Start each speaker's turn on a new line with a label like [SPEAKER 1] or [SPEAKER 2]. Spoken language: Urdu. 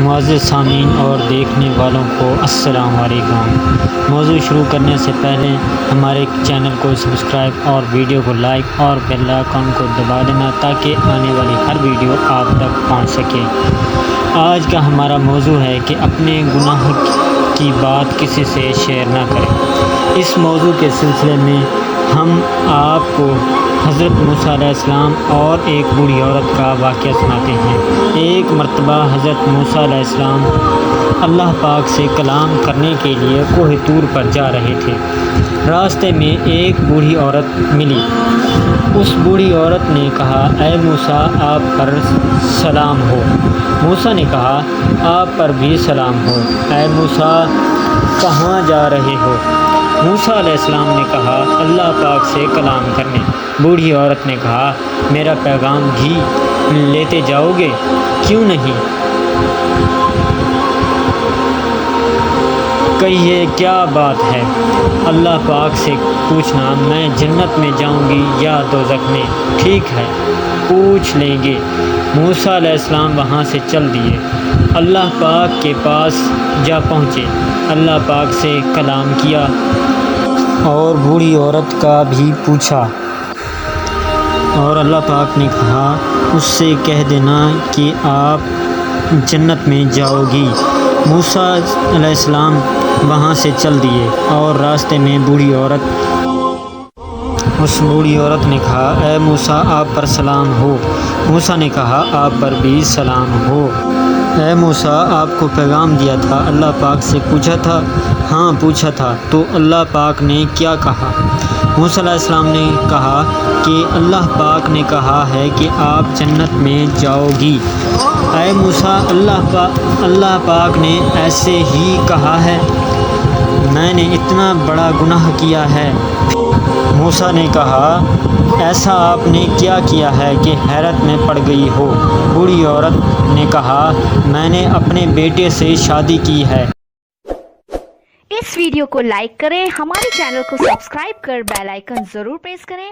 [SPEAKER 1] معزز سامعین اور دیکھنے والوں کو السلام علیکم۔ موضوع شروع کرنے سے پہلے ہمارے چینل کو سبسکرائب اور ویڈیو کو لائک اور بیل آئیکن کو دبا دینا تاکہ آنے والی ہر ویڈیو آپ تک پہنچ سکے۔ آج کا ہمارا موضوع ہے کہ اپنے گناہ کی بات کسی سے شیئر نہ کریں۔ اس موضوع کے سلسلے میں ہم آپ کو حضرت موسیٰ علیہ السلام اور ایک بوڑھی عورت کا واقعہ سناتے ہیں۔ ایک مرتبہ حضرت موسیٰ علیہ السلام اللہ پاک سے کلام کرنے کے لیے کوہ طور پر جا رہے تھے۔ راستے میں ایک بوڑھی عورت ملی۔ اس بوڑھی عورت نے کہا، اے موسیٰ، آپ پر سلام ہو۔ موسیٰ نے کہا، آپ پر بھی سلام ہو۔ اے موسیٰ، کہاں جا رہے ہو؟ موسیٰ علیہ السلام نے کہا، اللہ پاک سے کلام کرنے۔ بوڑھی عورت نے کہا، میرا پیغام بھی لیتے جاؤ گے؟ کیوں نہیں؟ کہیے کیا بات ہے؟ اللہ پاک سے پوچھنا میں جنت میں جاؤں گی یا دوزخ میں؟ ٹھیک ہے، پوچھ لیں گے۔ موسیٰ علیہ السلام وہاں سے چل دیے، اللہ پاک کے پاس جا پہنچے، اللہ پاک سے کلام کیا اور بوڑھی عورت کا بھی پوچھا، اور اللہ پاک نے کہا اس سے کہہ دینا کہ آپ جنت میں جاؤ گی۔ موسیٰ علیہ السلام وہاں سے چل دیے اور راستے میں اس بوڑھی عورت نے کہا، اے موسیٰ، آپ پر سلام ہو۔ موسیٰ نے کہا، آپ پر بھی سلام ہو۔ اے موسیٰ، آپ کو پیغام دیا تھا، اللہ پاک سے پوچھا تھا؟ ہاں پوچھا تھا، تو اللہ پاک نے کیا کہا؟ موسیٰ علیہ السلام نے کہا کہ اللہ پاک نے کہا ہے کہ آپ جنت میں جاؤ گی۔ اے موسیٰ، اللہ پاک نے ایسے ہی کہا ہے؟ میں نے اتنا بڑا گناہ کیا ہے۔ موسیٰ نے کہا، ایسا آپ نے کیا کیا ہے کہ حیرت میں پڑ گئی ہو؟ بوڑھی عورت نے کہا، میں نے اپنے بیٹے سے شادی کی ہے۔
[SPEAKER 2] اس ویڈیو کو لائک کریں، ہمارے چینل کو سبسکرائب کر بیل آئیکن ضرور پریس کریں